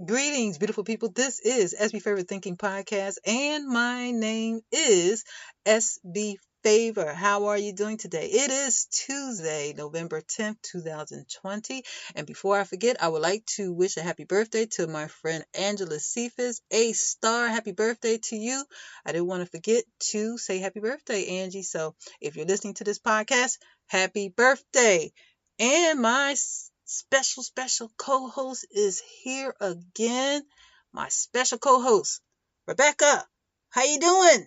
Greetings, beautiful people. This is SB Favor Thinking Podcast, and my name is SB Favor. How are you doing today? It is Tuesday, November 10th, 2020. And before I forget, I would like to wish a happy birthday to my friend Angela Cephas, a star. Happy birthday to you. I didn't want to forget to say happy birthday, Angie. So if you're listening to this podcast, happy birthday. And my special co-host is here again. My special co-host, Rebecca. How you doing?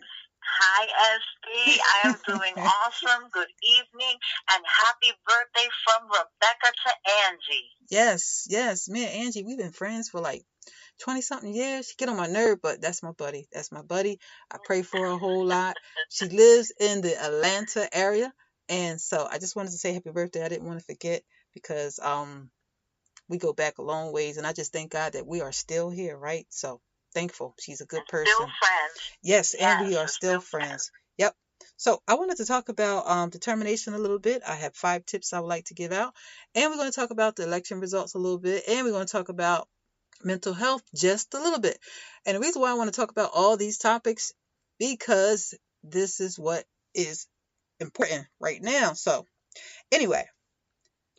Hi, SB. I am doing awesome. Good evening and happy birthday from Rebecca to Angie. Yes. Me and Angie, we've been friends for like 20 something years. She get on my nerve, but that's my buddy. I pray for her a whole lot. She lives in the Atlanta area. And so I just wanted to say happy birthday. I didn't want to forget because we go back a long ways, and I just thank God that we are still here, right? So thankful. She's a good person. Still friends. Yes, and we are still friends. Yep. So I wanted to talk about determination a little bit. I have 5 tips I would like to give out, and we're going to talk about the election results a little bit, and we're going to talk about mental health just a little bit. And the reason why I want to talk about all these topics because this is what is important right now. So anyway,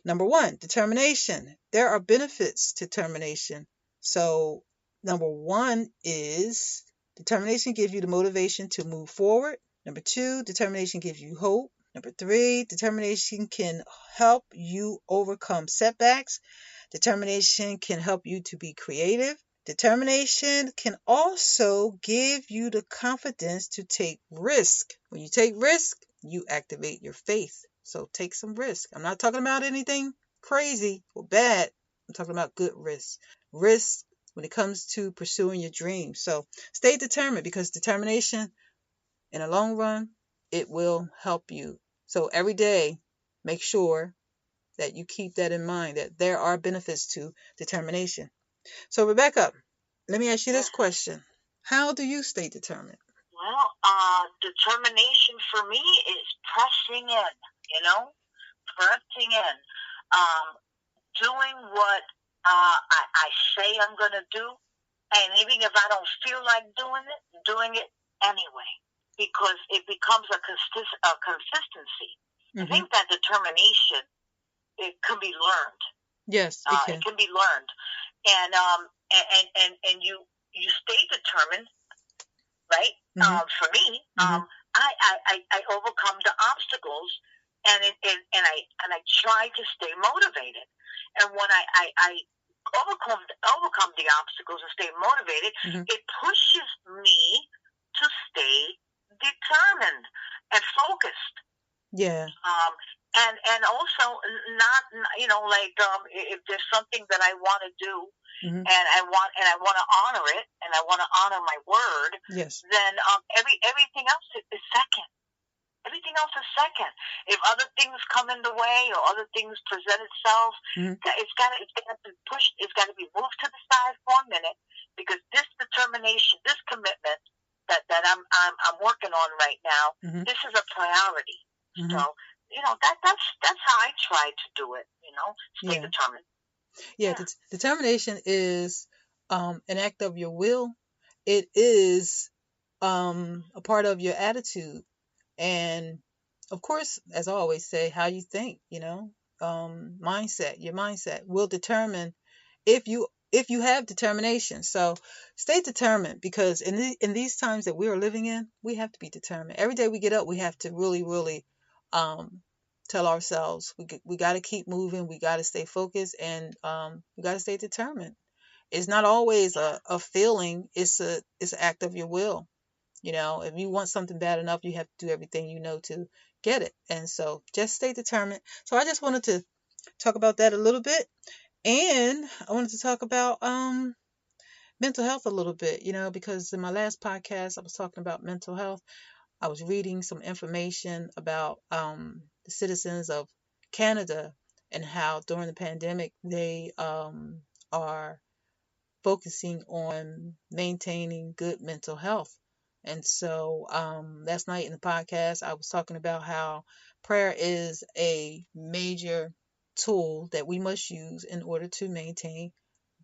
number 1, determination. There are benefits to determination. So number 1 is determination gives you the motivation to move forward. Number 2, determination gives you hope. Number 3, determination can help you overcome setbacks. Determination can help you to be creative. Determination can also give you the confidence to take risk. When you take risk, you activate your faith. So take some risk. I'm not talking about anything crazy or bad. I'm talking about good risk. Risk when it comes to pursuing your dreams. So stay determined because determination in the long run, it will help you. So every day, make sure that you keep that in mind, that there are benefits to determination. So Rebecca, let me ask you this question. How do you stay determined? Well, determination for me is pressing in, pressing in, doing what I say I'm going to do. And even if I don't feel like doing it anyway, because it becomes a consistency. I think that determination, it can be learned. Yes, it can be learned, and you stay determined, right? For me, I overcome the obstacles, and I try to stay motivated. And when I overcome the obstacles and stay motivated, it pushes me to stay determined and focused. Yeah. And also not, if there's something that I want to do, and I want to honor it, and I want to honor my word, yes, then everything else is second. Everything else is second. If other things come in the way or other things present itself, it's got to be pushed. It's got to be moved to the side for a minute, because this determination, this commitment that I'm working on right now, this is a priority. So that's how I try to do it. Stay determined. Yeah. Determination is an act of your will. It is a part of your attitude, and of course, as I always say, how you think. Mindset. Your mindset will determine if you have determination. So stay determined, because in these times that we are living in, we have to be determined. Every day we get up, we have to really tell ourselves we got to keep moving. We got to stay focused, and we got to stay determined. It's not always a feeling. It's an act of your will. If you want something bad enough, you have to do everything to get it. And so just stay determined. So I just wanted to talk about that a little bit. And I wanted to talk about mental health a little bit, because in my last podcast, I was talking about mental health. I was reading some information about the citizens of Canada and how during the pandemic they are focusing on maintaining good mental health. And so last night in the podcast, I was talking about how prayer is a major tool that we must use in order to maintain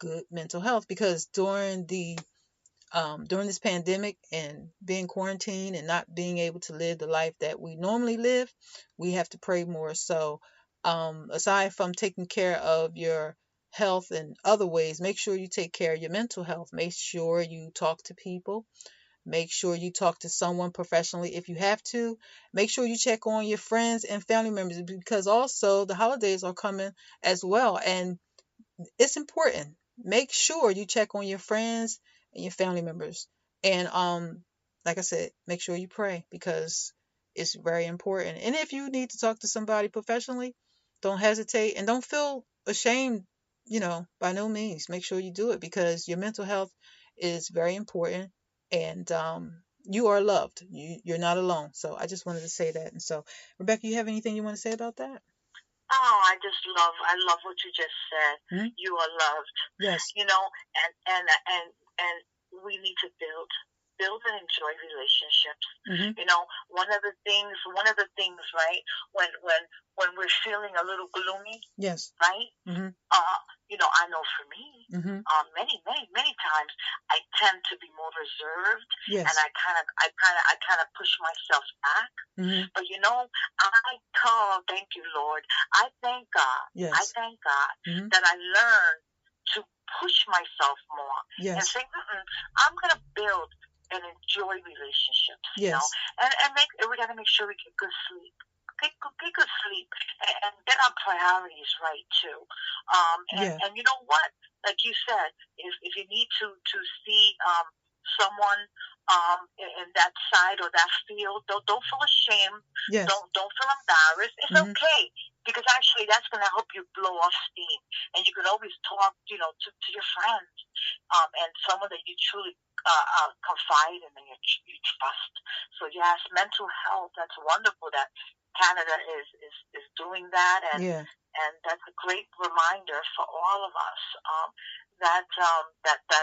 good mental health, because during this pandemic and being quarantined and not being able to live the life that we normally live, we have to pray more. So, aside from taking care of your health in other ways, make sure you take care of your mental health. Make sure you talk to people. Make sure you talk to someone professionally if you have to. Make sure you check on your friends and family members, because also the holidays are coming as well. And it's important. Make sure you check on your friends and your family members. And like I said, make sure you pray, because it's very important. And if you need to talk to somebody professionally, don't hesitate and don't feel ashamed, by no means. Make sure you do it, because your mental health is very important, and you are loved. You're not alone. So I just wanted to say that. And so, Rebecca, you have anything you want to say about that? Oh, I love what you just said. Hmm. You are loved. Yes. And we need to build and enjoy relationships. Hmm. One of the things, right? When we're feeling a little gloomy, Yes. right? Hmm. I know for me, Hmm. many times I tend to be more reserved, and Yes. I kind of push myself back. Hmm. But thank you, Lord. I thank God. I Yes. thank God Hmm. that I learned to push myself more and Yes. say, I'm gonna build and enjoy relationships, Yes. and we gotta make sure we get good sleep. Get good sleep, and get our priorities right too. Yeah. And you know what? Like you said, if you need to see someone in that side or that field, don't feel ashamed. Yes. Don't feel embarrassed. It's Hmm. okay, because actually that's going to help you blow off steam, and you can always talk, to your friends, and someone that you truly confide in and you trust. So yes, mental health. That's wonderful that Canada is doing that, Yeah. and that's a great reminder for all of us, that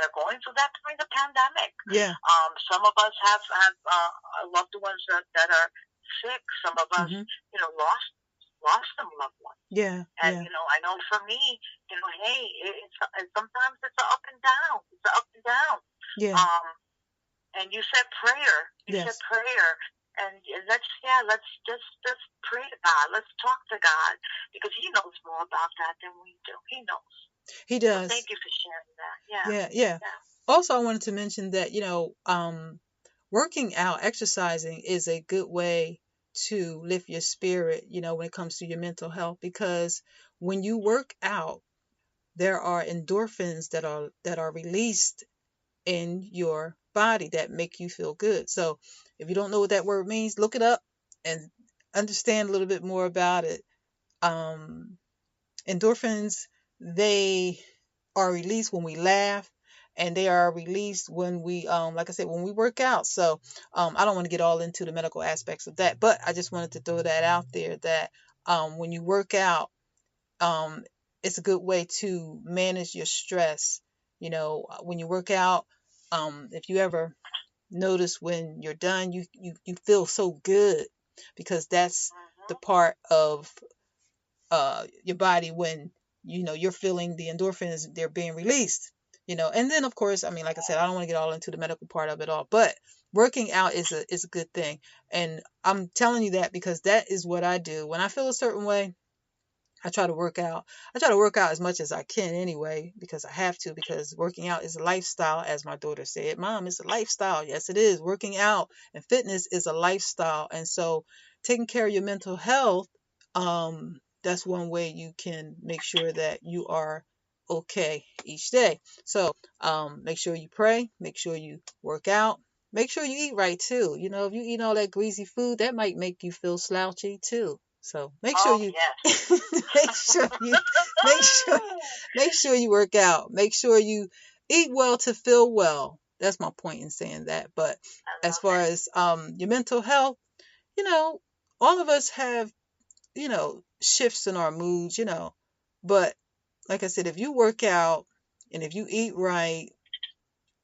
are going through that during the pandemic. Yeah. Some of us have loved ones that are sick. Some of us, Hmm. lost some loved ones. Yeah. And Yeah. I know for me, hey, sometimes it's a up and down. It's a up and down. Yeah. Um, and you said prayer. You said Yes. prayer. And let's just pray to God. Let's talk to God, because He knows more about that than we do. He knows. He So thank does. you for sharing that. Yeah, Yeah. Yeah. yeah. Also, I wanted to mention that, working out, exercising is a good way to lift your spirit, when it comes to your mental health, because when you work out, there are endorphins that are released in your body that make you feel good. So if you don't know what that word means, look it up and understand a little bit more about it. Um, Endorphins, they are released when we laugh, and they are released when we, like I said, when we work out. So I don't want to get all into the medical aspects of that, but I just wanted to throw that out there, that when you work out, um, it's a good way to manage your stress. When you work out, if you ever notice when you're done, you feel so good, because that's the Mhm. part of your body when you're feeling the endorphins, they're being released. And then of course, I mean, like I said, I don't want to get all into the medical part of it all, but working out is a good thing. And I'm telling you that because that is what I do when I feel a certain way. I try to work out. I try to work out as much as I can anyway, because I have to, because working out is a lifestyle, as my daughter said. Mom, it's a lifestyle. Yes, it is. Working out and fitness is a lifestyle. And so taking care of your mental health, that's one way you can make sure that you are okay each day. So make sure you pray, make sure you work out, make sure you eat right too. If you eat all that greasy food, that might make you feel slouchy too. So make sure Oh you yes. make sure you make sure make sure you work out. Make sure you eat well to feel well. That's my point in saying that. But I as love far it. as your mental health, you know, all of us have, shifts in our moods, But like I said, if you work out and if you eat right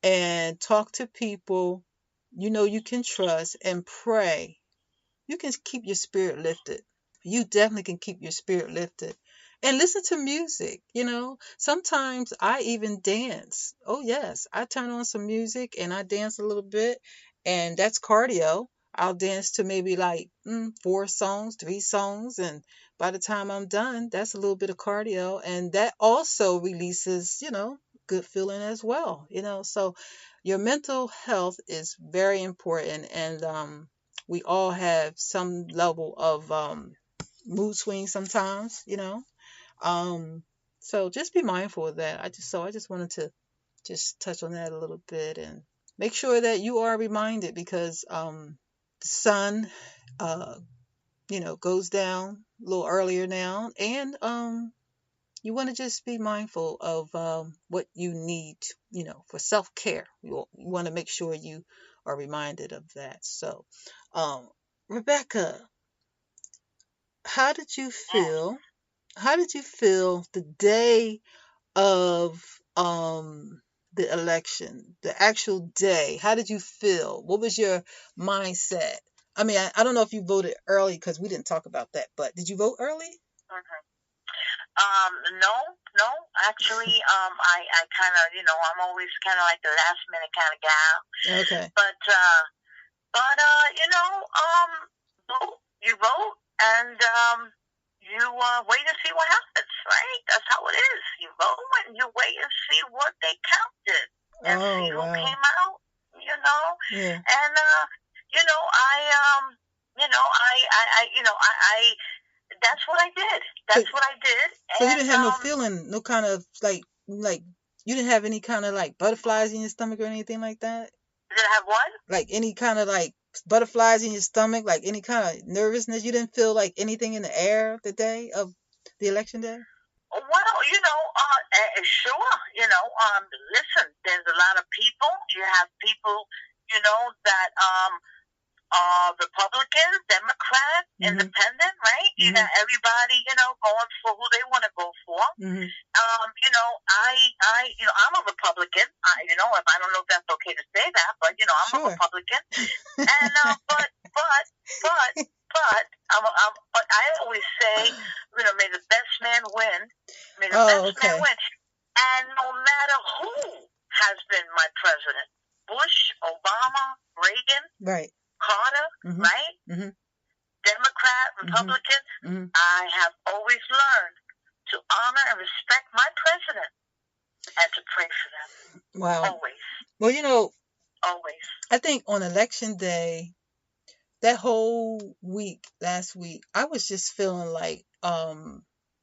and talk to people you can trust and pray, you can keep your spirit lifted. You definitely can keep your spirit lifted. and listen to music. Sometimes I even dance. Oh yes, I turn on some music and I dance a little bit, and that's cardio. I'll dance to maybe like 4 songs, 3 songs, and by the time I'm done, that's a little bit of cardio, and that also releases, good feeling as well. So your mental health is very important, and we all have some level of mood swings sometimes. Um, so just be mindful of that. I just wanted to just touch on that a little bit and make sure that you are reminded, because the sun uh goes down a little earlier now, and you want to just be mindful of what you need, for self-care. You want to make sure you are reminded of that. So, um, Rebecca, how did you Yes. feel? How did you feel the day of the election, the actual day? How did you feel? What was your mindset? I mean, I don't know if you voted early, because we didn't talk about that, but did you vote early? Mm-hmm. No, no. Actually, I kind of, I'm always kind of like the last minute kind of gal. Okay. But vote. You vote, and you wait and see what happens. Right? That's how it is. You vote, and you wait and see what they counted, and Oh, see who wow. came out. Yeah. And I I that's what I did. So That's what I did. so you And didn't have no feeling, no kind of like you didn't have any kind of like butterflies in your stomach or anything like that? did I have what? Like any kind of like butterflies in your stomach, like any kind of nervousness? You didn't feel like anything in the air the day of the election day? Well, sure. Listen, there's a lot of people. You have people, that Republican, Democrat, Mm-hmm. Independent, right? You Mm-hmm. got everybody, going for who they want to go for. Mm-hmm. I'm a Republican. If I don't know if that's okay to say that, but I'm a Sure. Republican. And but but I always say, may the best man win. May the Oh, best man okay. win. And no matter who has been my president, Bush, Obama, Reagan, Right. Carter, Mm-hmm. right? Mm-hmm. Democrat, Mm-hmm. Republican, Mm-hmm. I have always learned to honor and respect my president and to pray for them. Wow. Always. Well, Always. I think on election day, that whole week, last week, I was just feeling like, I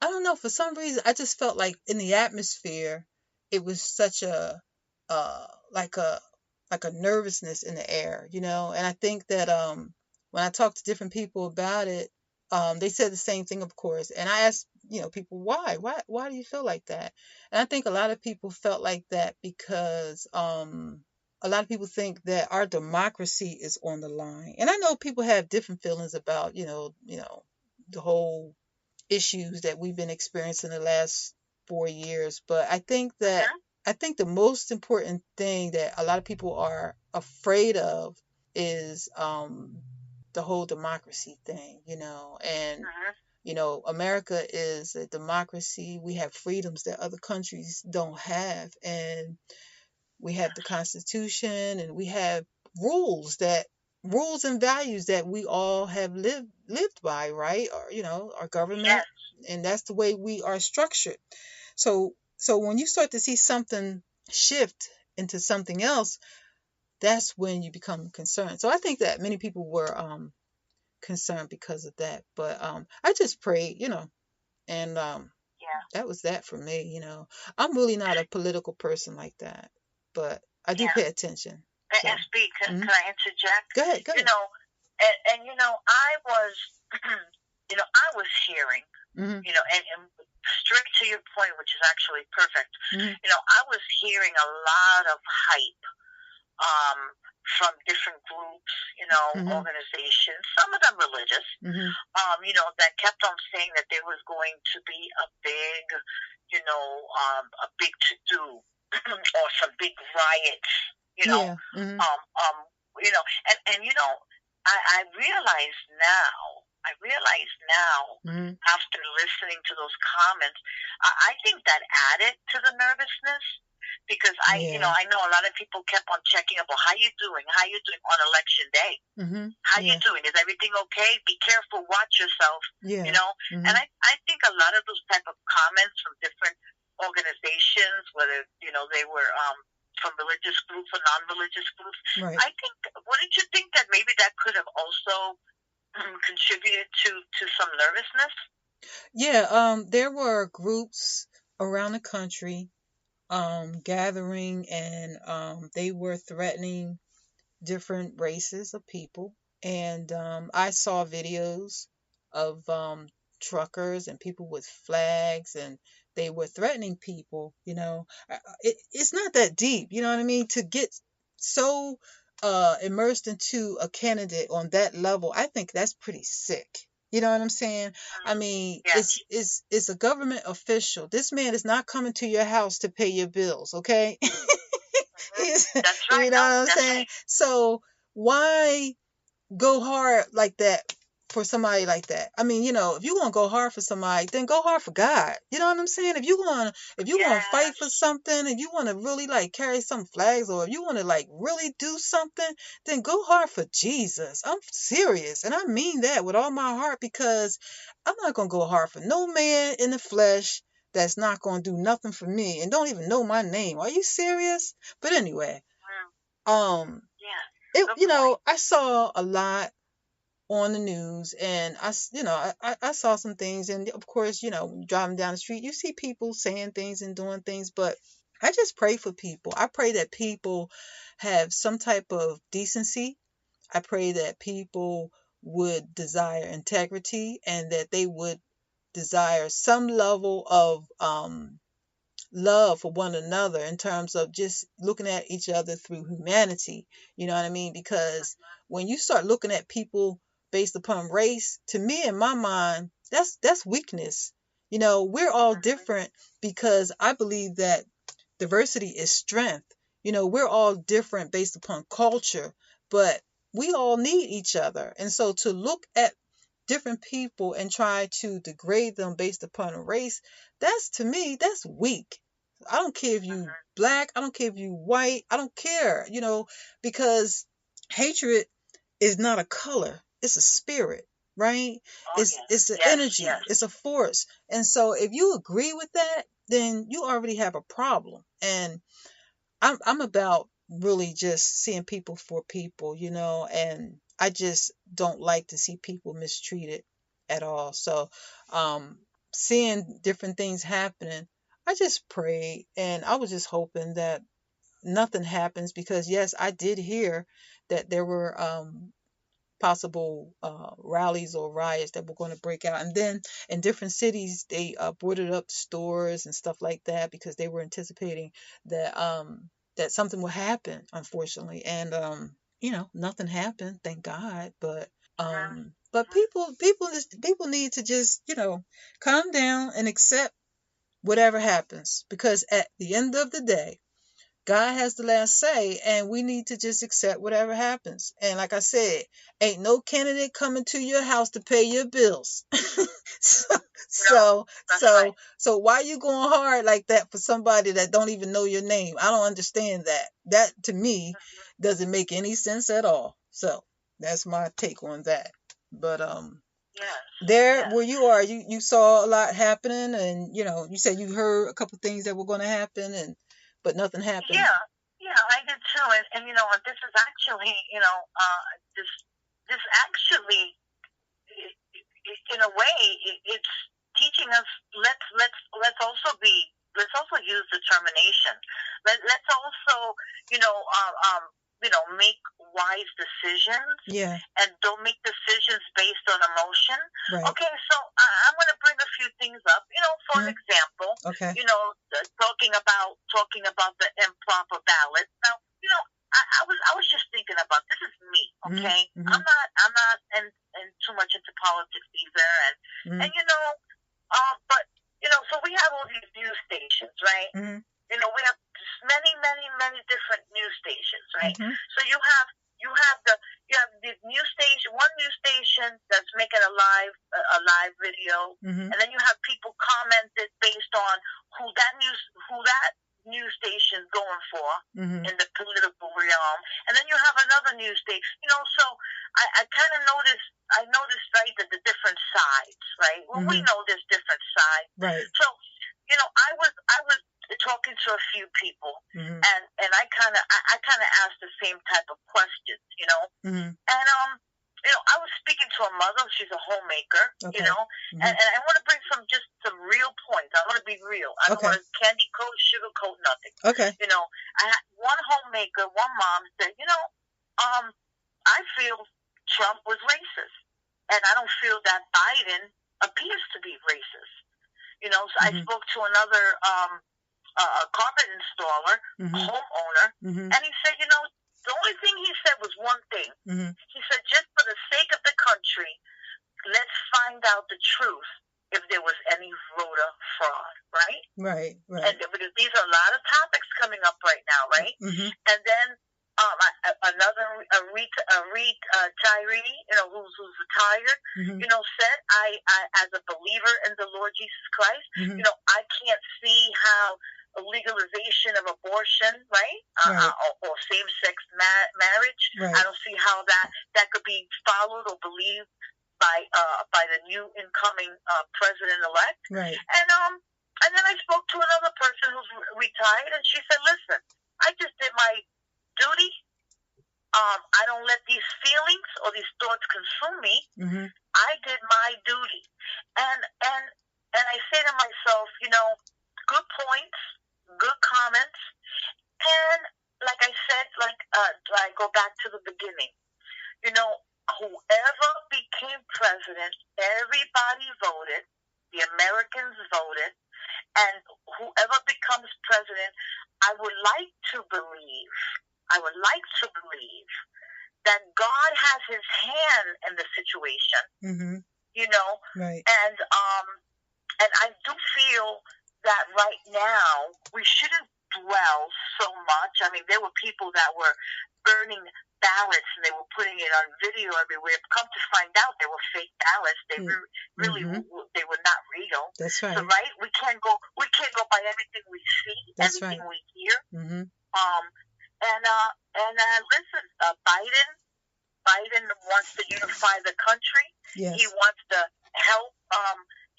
don't know, for some reason, I just felt like in the atmosphere, it was such a, uh, like a, like a nervousness in the air, and I think that, when I talked to different people about it, they said the same thing, of course. And I asked, people, why do you feel like that? And I think a lot of people felt like that because, a lot of people think that our democracy is on the line. And I know people have different feelings about, the whole issues that we've been experiencing the last 4 years. But Mm-hmm. I think the most important thing that a lot of people are afraid of is the whole democracy thing, and Mm-hmm. America is a democracy. We have freedoms that other countries don't have, and we have the Constitution, and we have rules and values that we all have lived by, right? Or our government, Yes. and that's the way we are structured. So when you start to see something shift into something else, that's when you become concerned. So I think that many people were concerned because of that. But I just prayed, and Yeah. that was that for me. I'm really not a political person like that, but I do Yeah. pay attention. And So, speak. hmm Can I interject? go ahead, go You ahead. know, and I was, I was hearing, Hmm. and straight to your point, which is actually perfect. Hmm. I was hearing a lot of hype um, from different groups, Hmm. organizations, some of them religious, Hmm. that kept on saying that there was going to be a big, a big to do or some big riots, you know, Yeah. Hmm. um, um, and I realize now. I realize now, after listening to those comments, I think that added to the nervousness because I know a lot of people kept on checking up. Well, how you doing? How you doing on election day? How you doing? Is everything okay? Be careful. Watch yourself. You know. And I think a lot of those type of comments from different organizations, whether they were from religious groups or non-religious groups, right. I think. Wouldn't you think that maybe that could have also contributed to some nervousness? Yeah, there were groups around the country gathering, and they were threatening different races of people. And I saw videos of truckers and people with flags, and they were threatening people. It's not that deep, you know what I mean? To get so immersed into a candidate on that level, I think that's pretty sick. You know what I'm saying? I mean, yes. it's a government official. This man is not coming to your house to pay your bills, okay? That's right. You know what I'm saying? Right. So why go hard like that for somebody like that? I mean, if you're gonna go hard for somebody, then go hard for God. You know what I'm saying? If you wanna fight for something, if you wanna really like carry some flags, or if you wanna like really do something, then go hard for Jesus. I'm serious, and I mean that with all my heart, because I'm not gonna go hard for no man in the flesh that's not gonna do nothing for me and don't even know my name. Are you serious? But anyway, I saw a lot on the news, and I saw some things, and of course, driving down the street, you see people saying things and doing things, but I just pray for people. I pray that people have some type of decency. I pray that people would desire integrity, and that they would desire some level of love for one another, in terms of just looking at each other through humanity. You know what I mean? Because when you start looking at people based upon race, to me, in my mind, that's weakness. We're all different, because I believe that diversity is strength. We're all different based upon culture, but we all need each other. And so to look at different people and try to degrade them based upon a race, to me, that's weak. I don't care if you black, I don't care if you white, I don't care, because hatred is not a color, it's a spirit, right? It's an energy, it's a force. And so if you agree with that, then you already have a problem. And I'm about really just seeing people for people, and I just don't like to see people mistreated at all. So, seeing different things happening, I just prayed, and I was just hoping that nothing happens, because yes, I did hear that there were possible rallies or riots that were going to break out. And then in different cities, they boarded up stores and stuff like that, because they were anticipating that that something would happen, unfortunately. And nothing happened, thank God. But people need to just calm down and accept whatever happens, because at the end of the day, God has the last say, and we need to just accept whatever happens. And like I said, ain't no candidate coming to your house to pay your bills. So why are you going hard like that for somebody that don't even know your name? I don't understand that. That to me doesn't make any sense at all. So that's my take on that. But where you are, you saw a lot happening, and you said you heard a couple things that were going to happen, but nothing happened. Yeah, I did too. And this is actually, this actually, in a way, it's teaching us. Let's also use determination. Let's also, make wise decisions. Yeah. And don't make decisions based on emotion. Right. Okay, so I'm going to bring a few things up. For an example. Okay. Talking about the improper ballot. Now, I was just thinking about, this is me. Okay. Mm-hmm. I'm not in too much into politics either, and but so we have all these news stations, right? Mm-hmm. We have many different news stations, right? Mm-hmm. So you have the you have the news station, one news station that's making a live video, and then you have people commented based on who that news station is going for in the political realm, and then you have another news station. So I kind of noticed. I noticed, right, that the different sides, right? Well, we know there's different sides, right? So, I was talking to a few people, and I kind of asked the same type of questions, and I was speaking to a mother. She's a homemaker, and I want to bring some real points. I want to be real. I don't want to candy coat, sugar coat, nothing. I had one homemaker, one mom said, I feel Trump was racist, and I don't feel that Biden appears to be racist. So I spoke to another carpet installer, homeowner, and he said, the only thing he said was one thing. He said, just for the sake of the country, let's find out the truth if there was any voter fraud, right? Right. And because these are a lot of topics coming up right now, right? And then another retiree, who's retired, said, I as a believer in the Lord Jesus Christ, I can't see how a legalization of abortion, right, or same-sex marriage, I don't see how that could be followed or believed by the new incoming president-elect, right? And then I spoke to another person who's retired, and she said, "Listen, I just did my duty. I don't let these feelings or these thoughts consume me. I did my duty." And I say to myself, good points, good comments, and like I said, I go back to the beginning. Whoever became president, everybody voted. The Americans voted, and whoever becomes president, I would like to believe that God has His hand in the situation. Right. And I do feel that right now we shouldn't dwell so much. I mean, there were people that were burning ballots and they were putting it on video everywhere. Come to find out, they were fake ballots. They really they were not real. That's right. So we can't go by everything we see, That's everything right. we hear. Listen, Biden wants to unify the country. Yes. He wants to help.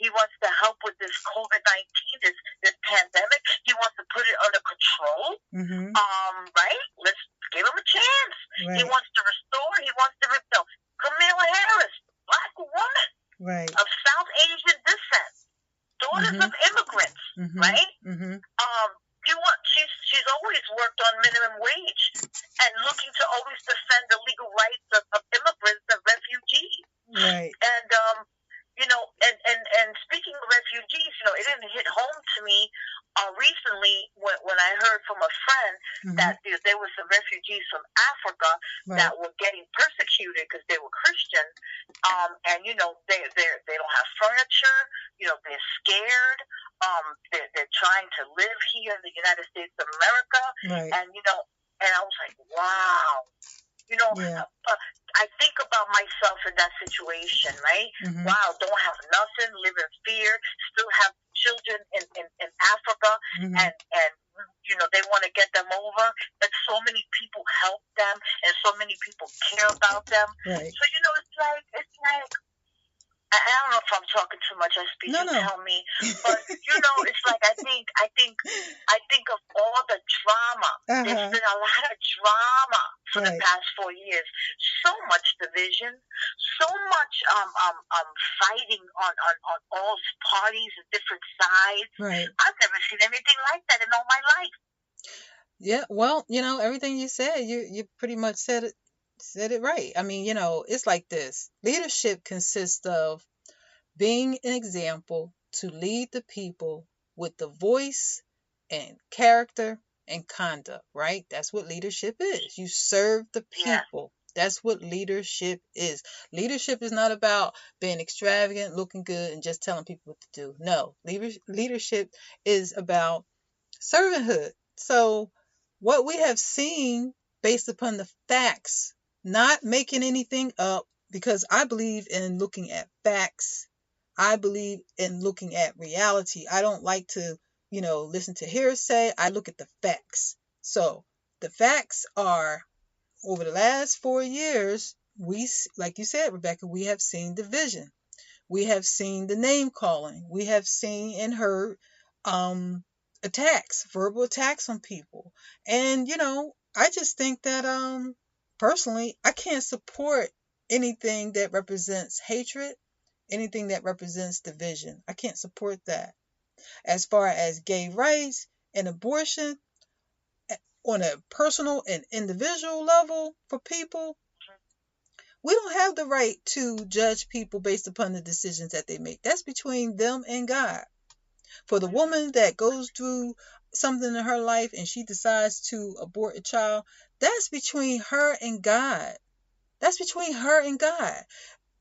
He wants to help with this COVID-19, this pandemic. He wants to put it under control. Right? Let's give him a chance. Right. He wants to restore. He wants to rebuild. Kamala Harris, black woman, right, of South Asian descent, daughters of immigrants, right? She's always worked on minimum wage and looking to always defend the legal rights of immigrants and refugees. Right. And speaking of refugees, it didn't hit home to me recently when I heard from a friend that there were some refugees from Africa that were getting persecuted because they were Christian, and they don't have furniture, they're scared, they're trying to live here in the United States of America, and I was like, wow. I think about myself in that situation, right? Wow, don't have nothing, live in fear, still have children in Africa, and they want to get them over, but so many people help them, and so many people care about them. Right. So it's like. I don't know if I'm talking too much. No. Tell me, but it's like I think of all the drama. There's been a lot of drama for the past 4 years. So much division, so much fighting on all parties and different sides. Right. I've never seen anything like that in all my life. Yeah. Well, everything you said, you pretty much said it right. I mean, it's like this. Leadership consists of being an example to lead the people with the voice and character and conduct, right? That's what leadership is. You serve the people. Yeah. That's what leadership is. Leadership is not about being extravagant, looking good, and just telling people what to do. No, leadership is about servanthood. So what we have seen based upon the facts not making anything up, because I believe in looking at facts. I believe in looking at reality. I don't like to, listen to hearsay. I look at the facts. So the facts are, over the last 4 years, like you said, Rebecca, we have seen division. We have seen the name calling. We have seen and heard um, attacks, verbal attacks on people. And, I just think that personally, I can't support anything that represents hatred, anything that represents division. I can't support that. As far as gay rights and abortion, on a personal and individual level for people, we don't have the right to judge people based upon the decisions that they make. That's between them and God. For the woman that goes through something in her life and she decides to abort a child, that's between her and God. That's between her and God.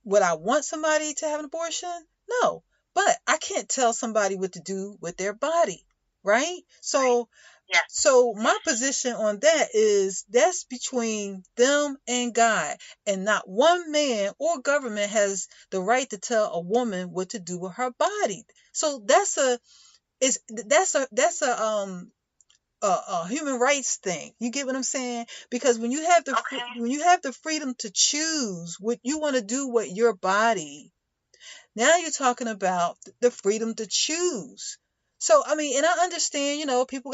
Would I want somebody to have an abortion? No. But I can't tell somebody what to do with their body, right? So Yes. so my position on that is that's between them and God, and not one man or government has the right to tell a woman what to do with her body. So that's a human rights thing. You get what I'm saying? Because when you have when you have the freedom to choose what you want to do with your body, now you're talking about the freedom to choose. So I mean, and I understand, people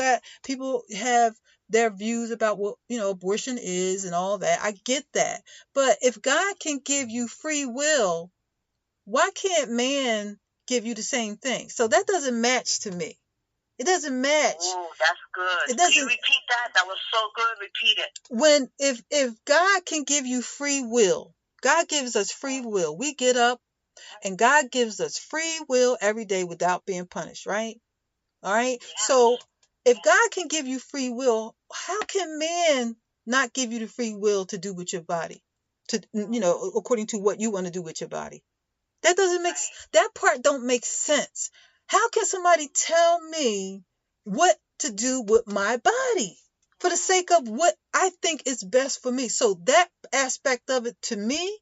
have their views about what, abortion is and all that. I get that. But if God can give you free will, why can't man give you the same thing? So that doesn't match to me. It doesn't match. Oh, that's good. It doesn't. Can you repeat that? That was so good. Repeat it. When if God can give you free will, God gives us free will. We get up and God gives us free will every day without being punished, right? All right. Yeah. So if God can give you free will, how can man not give you the free will to do with your body? To, according to what you want to do with your body. That doesn't make that part don't make sense. How can somebody tell me what to do with my body for the sake of what I think is best for me? So that aspect of it, to me,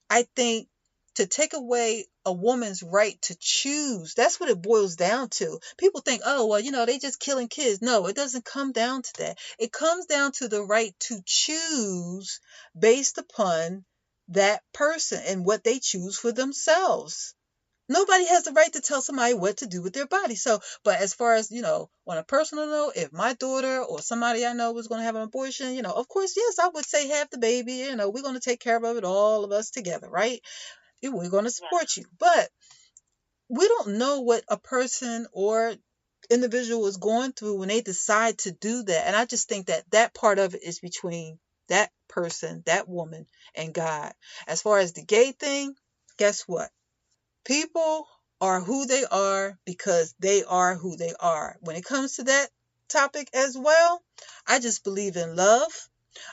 I think, to take away a woman's right to choose, that's what it boils down to. People think, oh, well, they just killing kids. No, it doesn't come down to that. It comes down to the right to choose based upon that person and what they choose for themselves. Nobody has the right to tell somebody what to do with their body. So, but as far as, on a personal note, if my daughter or somebody I know was going to have an abortion, of course, yes, I would say have the baby. We're going to take care of it, all of us together, right? We're going to support you. But we don't know what a person or individual is going through when they decide to do that. And I just think that that part of it is between that person, that woman, and God. As far as the gay thing, guess what? People are who they are because they are who they are. When it comes to that topic as well, I just believe in love.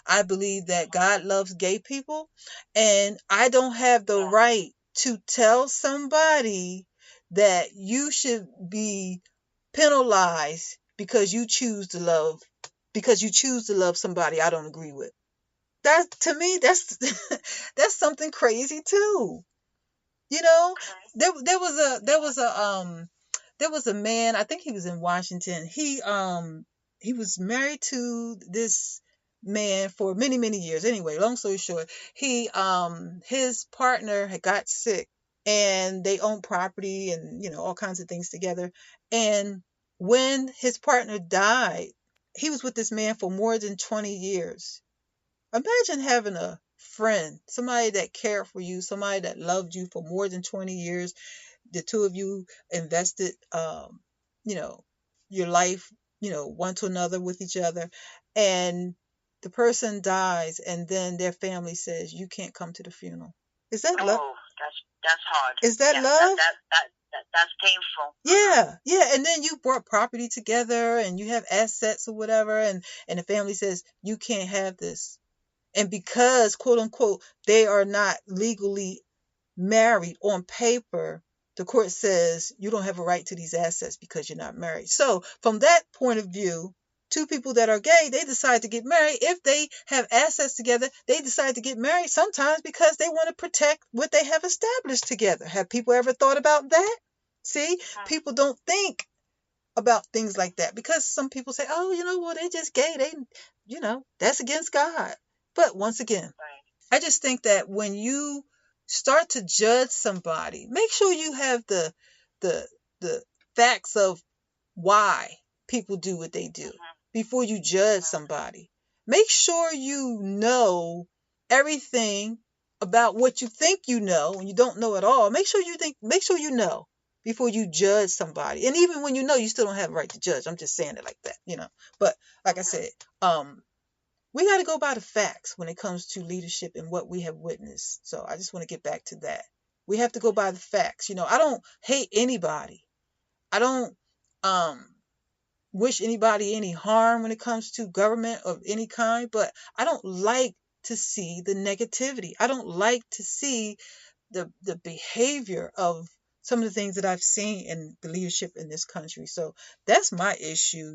I believe that God loves gay people, and I don't have the right to tell somebody that you should be penalized because you choose to love somebody I don't agree with. That, to me, that's that's something crazy too. You know, there was a man, I think he was in Washington. He was married to this man for many, many years. Anyway, long story short, his partner had got sick, and they owned property and, all kinds of things together. And when his partner died, he was with this man for more than 20 years. Imagine having a friend, somebody that cared for you, somebody that loved you for more than 20 years. The two of you invested, you know, your life, one to another with each other. And the person dies, and then their family says, you can't come to the funeral. Is that love? Oh, that's hard. Is that love? That's painful. Yeah, yeah. And then you brought property together and you have assets or whatever, and the family says, you can't have this. And because, quote unquote, they are not legally married on paper, the court says you don't have a right to these assets because you're not married. So from that point of view, Two people that are gay, they decide to get married. If they have assets together, they decide to get married sometimes because they want to protect what they have established together. Have people ever thought about that? See, people don't think about things like that because some people say, oh, well, they're just gay. That's against God. But once again, I just think that when you start to judge somebody, make sure you have the the facts of why people do what they do before you judge somebody. Make sure you know everything about what you think you know when you don't know at all. Make sure you know before you judge somebody. And even when you know, you still don't have a right to judge. I'm just saying it like that. But like I said, we got to go by the facts when it comes to leadership and what we have witnessed. So I just want to get back to that. We have to go by the facts. I don't hate anybody. I don't wish anybody any harm when it comes to government of any kind, but I don't like to see the negativity. I don't like to see the behavior of some of the things that I've seen in the leadership in this country. So that's my issue.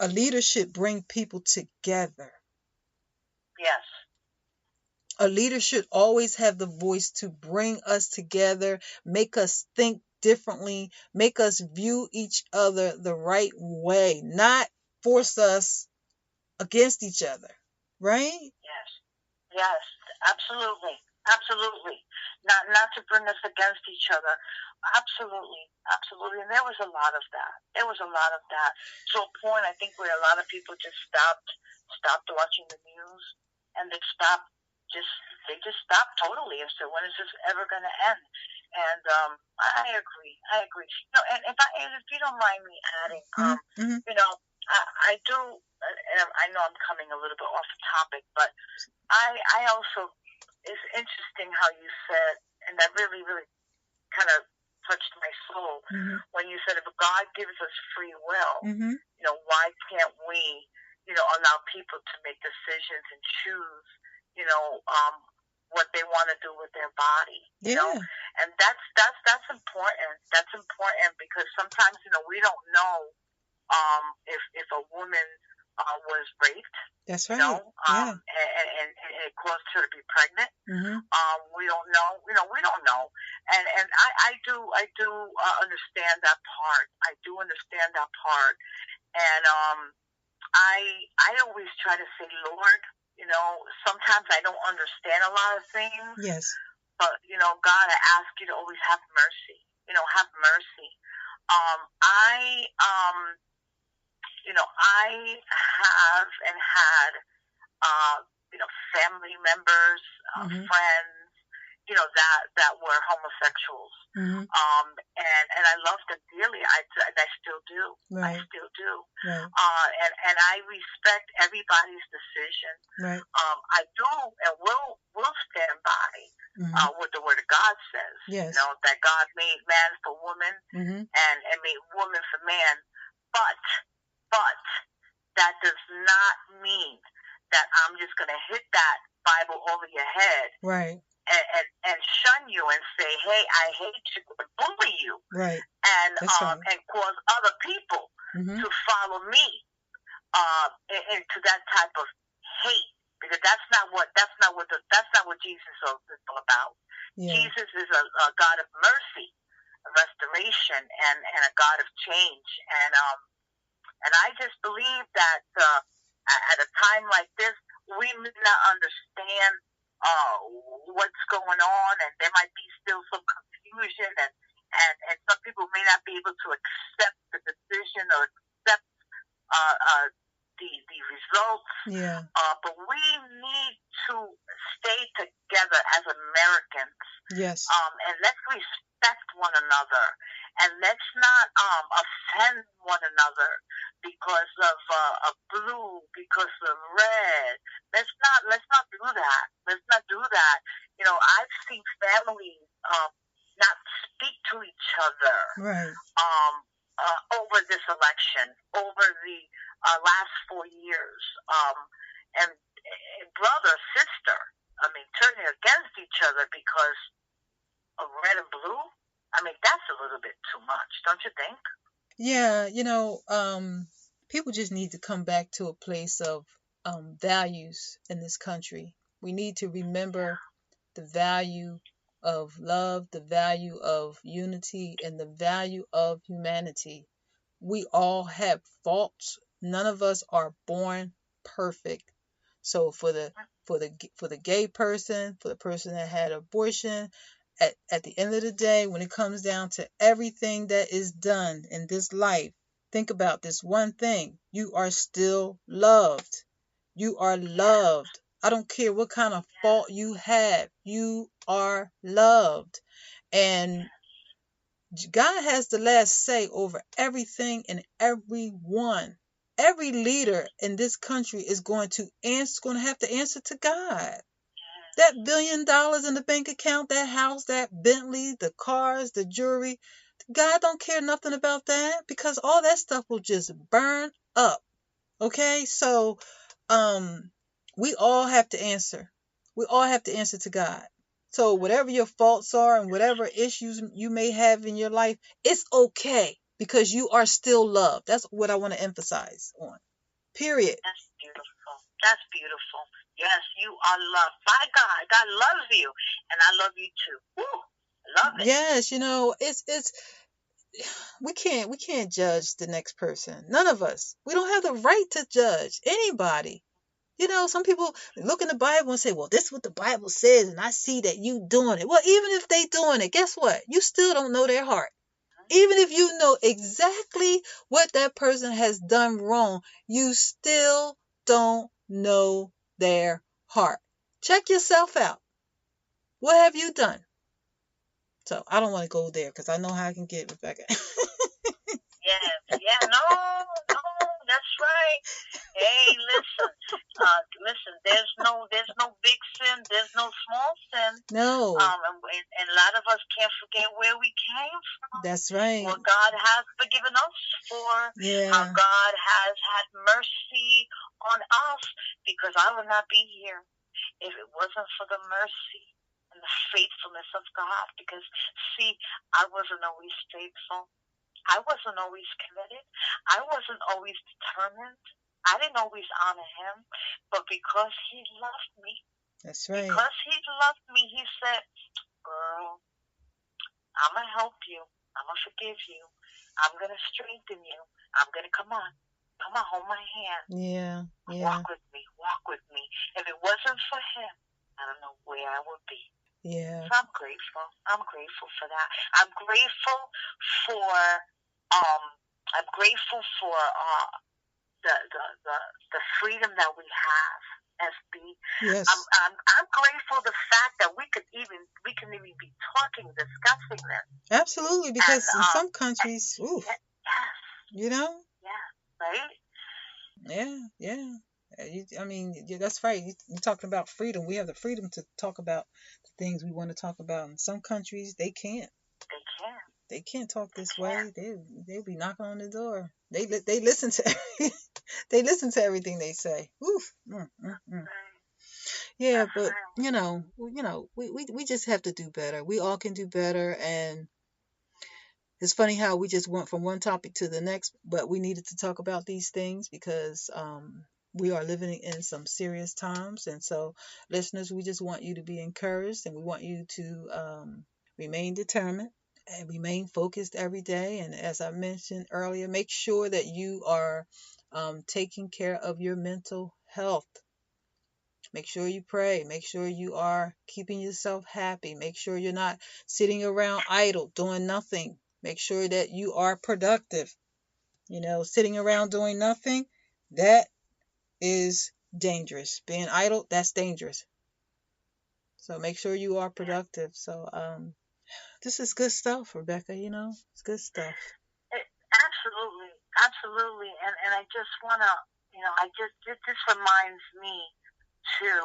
A leader should bring people together. Yes. A leader should always have the voice to bring us together, make us think differently, make us view each other the right way, not force us against each other. Right? Yes. Yes. Absolutely. Absolutely. Not to bring us against each other. Absolutely. Absolutely. And there was a lot of that. To a point, I think, where a lot of people just stopped watching the news, and they just stopped totally. And so, when is this ever going to end? And I agree. And if you don't mind me adding, I do. And I know I'm coming a little bit off the topic, but I also, it's interesting how you said, and that really, really kind of touched my soul, when you said, if God gives us free will, why can't we, allow people to make decisions and choose, what they want to do with their body, and that's important. That's important because sometimes, we don't know, if a woman was raped. That's right. And it caused her to be pregnant. We don't know. We don't know. And I do understand that part. I do understand that part. And I always try to say, Lord, sometimes I don't understand a lot of things. Yes. But God, I ask you to always have mercy. Have mercy. I have and had, family members, friends, that were homosexuals. And I loved them dearly. I still do. Right. I still do. Right. And I respect everybody's decision. Right. I do and will stand by what the Word of God says. Yes. That God made man for woman, and made woman for man. But that does not mean that I'm just going to hit that Bible over your head, right, and shun you and say, "Hey, I hate you," and bully you, right, and right, and cause other people to follow me into that type of hate, because that's not what Jesus is all about. Yeah. Jesus is a God of mercy, restoration, and a God of change, and I just believe that at a time like this, we may not understand what's going on, and there might be still some confusion, and some people may not be able to accept the decision or accept the results. Yeah. But we need to stay together as Americans. Yes. And let's respect one another, and let's not offend one another because of blue, because of red. Let's not do that. Let's not do that. I've seen families not speak to each other. Right. Over this election, over the last 4 years, and brother, sister, turning against each other because of red and blue. That's a little bit too much, don't you think? Yeah, people just need to come back to a place of values in this country. We need to remember the value of love, the value of unity, and the value of humanity. We all have faults. None of us are born perfect. So for the gay person, for the person that had abortion, at the end of the day, when it comes down to everything that is done in this life, think about this one thing. You are still loved. You are loved. I don't care what kind of fault you have. You are loved. And God has the last say over everything and everyone. Every leader in this country is going to have to answer to God. That $1 billion in the bank account, that house, that Bentley, the cars, the jewelry, God don't care nothing about that because all that stuff will just burn up. Okay? So, um, we all have to answer. We all have to answer to God. So whatever your faults are and whatever issues you may have in your life, it's okay because you are still loved. That's what I want to emphasize on. Period. That's beautiful. That's beautiful. Yes, you are loved by God. God loves you, and I love you too. Woo, love it. Yes, it's we can't judge the next person. None of us. We don't have the right to judge anybody. Some people look in the Bible and say, well, this is what the Bible says, and I see that you doing it. Well, even if they doing it, guess what? You still don't know their heart. Even if you know exactly what that person has done wrong, you still don't know their heart. Check yourself out. What have you done? So I don't want to go there because I know how I can get, Rebecca. Yes, yeah, no, no, that's right. Hey, listen, listen. There's no big sin. There's no small sin. No, And a lot of us can't forget where we came from, that's right. what God has forgiven us for, how Yeah, God has had mercy on us. Because I would not be here if it wasn't for the mercy and the faithfulness of God. Because see, I wasn't always faithful. I wasn't always committed. I wasn't always determined. I didn't always honor him. But because he loved me, that's right. because he loved me, he said, girl, I'm going to help you. I'm going to forgive you. I'm going to strengthen you. I'm going to come on. Come on, hold my hand. Yeah, yeah, Walk with me. Walk with me. If it wasn't for him, I don't know where I would be. yeah. So I'm grateful. I'm grateful for that. I'm grateful for um I'm grateful for the, the the the freedom that we have. SB. Yes. I'm grateful the fact that we can even be talking, discussing this. Absolutely, because And in some countries, oof, yes, you know, yeah, right. yeah, yeah. I mean, yeah, that's right. You're talking about freedom. We have the freedom to talk about the things we want to talk about. In some countries, they can't. They can. They can't talk They this can. way. They'll be knocking on the door. They listen to they listen to everything they say. Oof. Right. Yeah, That's but right. we just have to do better. We all can do better, and it's funny how we just went from one topic to the next, but we needed to talk about these things because we are living in some serious times. And so, listeners, we just want you to be encouraged and we want you to remain determined and remain focused every day. And as I mentioned earlier, make sure that you are taking care of your mental health. Make sure you pray. Make sure you are keeping yourself happy. Make sure you're not sitting around idle, doing nothing. Make sure that you are productive. Sitting around doing nothing, that is dangerous. Being idle, that's dangerous. So make sure you are productive. So this is good stuff, Rebecca, it's good stuff. Absolutely, absolutely, and I just wanna, I just this reminds me too,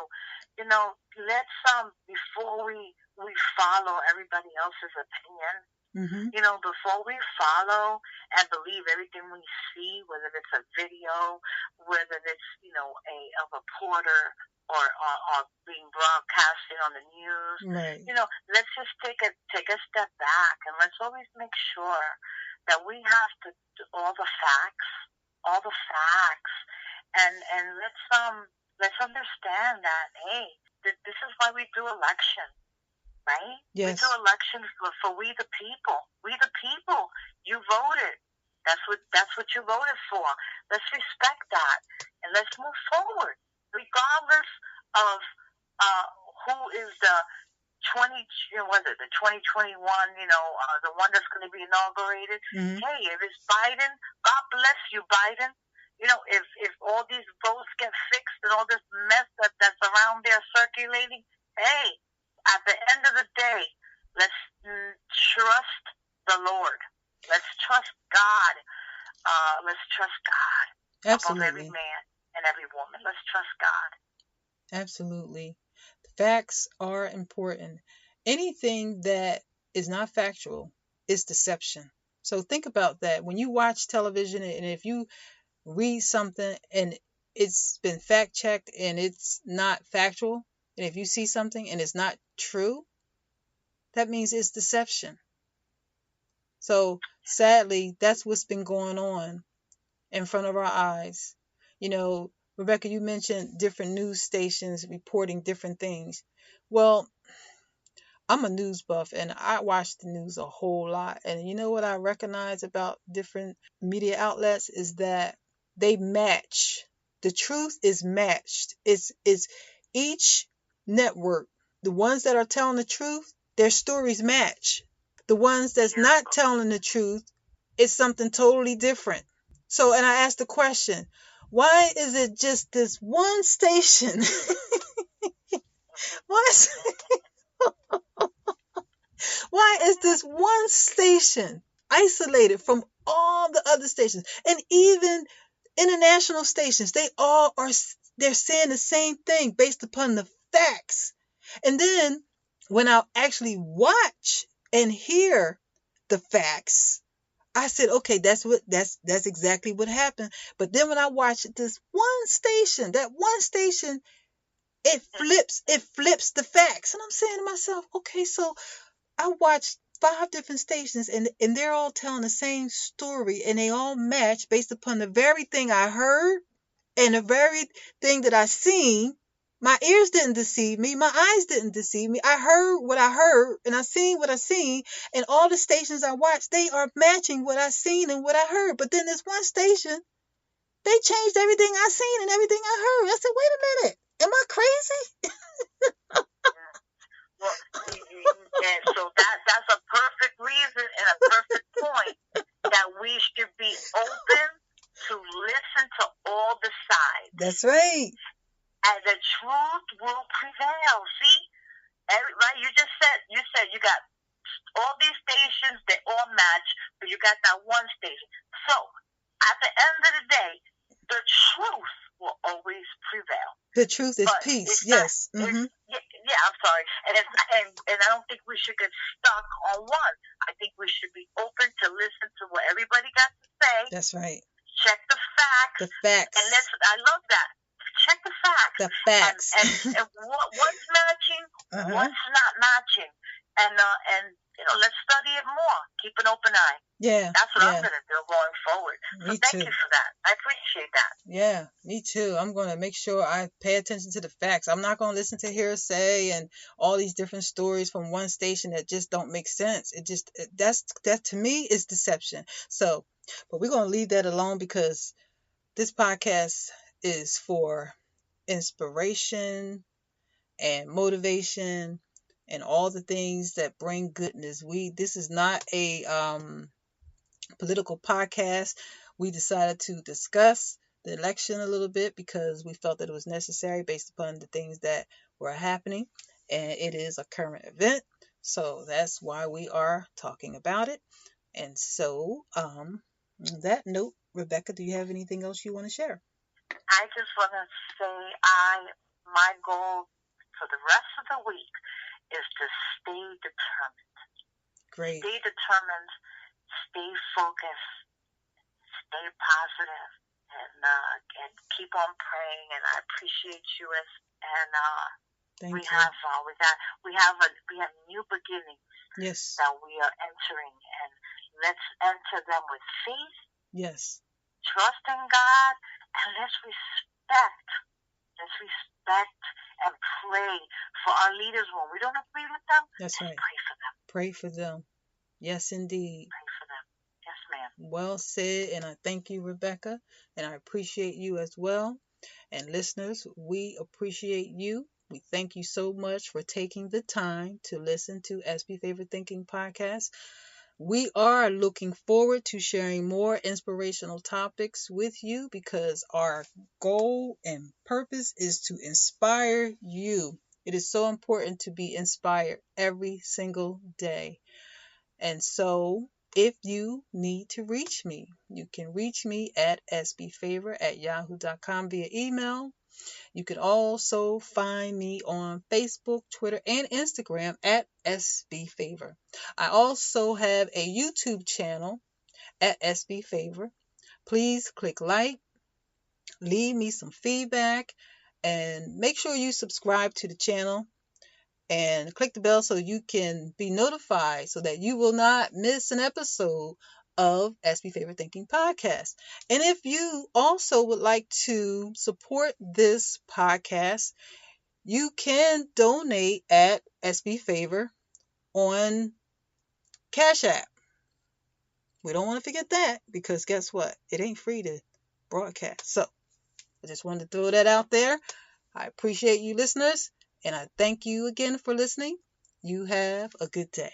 let's before we follow everybody else's opinion, Mm-hmm. before we follow and believe everything we see, whether it's a video, whether it's a reporter or being broadcasted on the news, Right. let's just take a step back and let's always make sure that we have to do all the facts, and let's understand that, hey, this is why we do election, right? Yes. We do elections for we the people. We the people. You voted. That's what you voted for. Let's respect that and let's move forward, regardless of who is the 2021, the one that's going to be inaugurated. Mm-hmm. Hey, if it's Biden, God bless you, Biden. If all these votes get fixed and all this mess that's around there circulating, hey, at the end of the day, let's trust the Lord. Let's trust God. Let's trust God. Absolutely. Above every man and every woman. Let's trust God. Absolutely. Facts are important. Anything that is not factual is deception. So think about that. When you watch television and if you read something and it's been fact checked and it's not factual, and if you see something and it's not true, that means it's deception. So sadly, that's what's been going on in front of our eyes. Rebecca, you mentioned different news stations reporting different things. Well, I'm a news buff and I watch the news a whole lot. And you know what I recognize about different media outlets is that they match. The truth is matched. It's each network, the ones that are telling the truth, their stories match. The ones that's not telling the truth, it's something totally different. So, and I asked the question, why is it just this one station? Why is this one station isolated from all the other stations? And even international stations, they're saying the same thing based upon the facts. And then when I actually watch and hear the facts, I said, okay, that's exactly what happened. But then when I watch this one station, it flips the facts. And I'm saying to myself, okay, so I watched 5 different stations and they're all telling the same story and they all match based upon the very thing I heard and the very thing that I seen. My ears didn't deceive me. My eyes didn't deceive me. I heard what I heard and I seen what I seen. And all the stations I watched, they are matching what I seen and what I heard. But then this one station, they changed everything I seen and everything I heard. I said, wait a minute. Am I crazy? Well, and so that's a perfect reason and a perfect point that we should be open to listen to all the sides. That's right. And the truth will prevail. See, right? You said you got all these stations, they all match, but you got that one station. So at the end of the day, the truth will always prevail. The truth is peace. Yes. Mm-hmm. Yeah, I'm sorry. And I don't think we should get stuck on one. I think we should be open to listen to what everybody got to say. That's right. Check the facts. The facts. And I love that. Check the facts. The facts. And what's matching, what's not matching. And let's study it more. Keep an open eye. Yeah. That's what I'm going to do going forward. So thank you for that. I appreciate that. Yeah, me too. I'm going to make sure I pay attention to the facts. I'm not going to listen to hearsay and all these different stories from one station that just don't make sense. That to me is deception. So, but we're going to leave that alone because this podcast is for inspiration and motivation and all the things that bring goodness. This is not a political podcast. We decided to discuss the election a little bit because we felt that it was necessary based upon the things that were happening, and it is a current event. So that's why we are talking about it. And so, on that note, Rebecca, do you have anything else you want to share? I just want to say my goal for the rest of the week is to stay determined. Great. Stay determined, stay focused, stay positive, and keep on praying. And I appreciate you we have new beginnings. Yes. That we are entering, and Let's enter them with faith, Yes. trust in God, and let's respect and pray for our leaders when we don't agree with them. That's Let's right. pray for them. Pray for them. Yes, indeed. Pray for them. Yes, ma'am. Well said, and I thank you, Rebecca, and I appreciate you as well. And listeners, we appreciate you. We thank you so much for taking the time to listen to SB Favorite Thinking Podcast. We are looking forward to sharing more inspirational topics with you because our goal and purpose is to inspire you. It is so important to be inspired every single day. And so, if you need to reach me, you can reach me at sbfavor@yahoo.com via email. You can also find me on Facebook, Twitter, and Instagram at sbfavor. I also have a YouTube channel at sbfavor. Please click like, leave me some feedback, and make sure you subscribe to the channel and click the bell so you can be notified so that you will not miss an episode of SB Favorite Thinking Podcast. And if you also would like to support this podcast, you can donate at SB Favor on Cash App. We don't want to forget that because guess what? It ain't free to broadcast. So I just wanted to throw that out there. I appreciate you listeners and I thank you again for listening. You have a good day.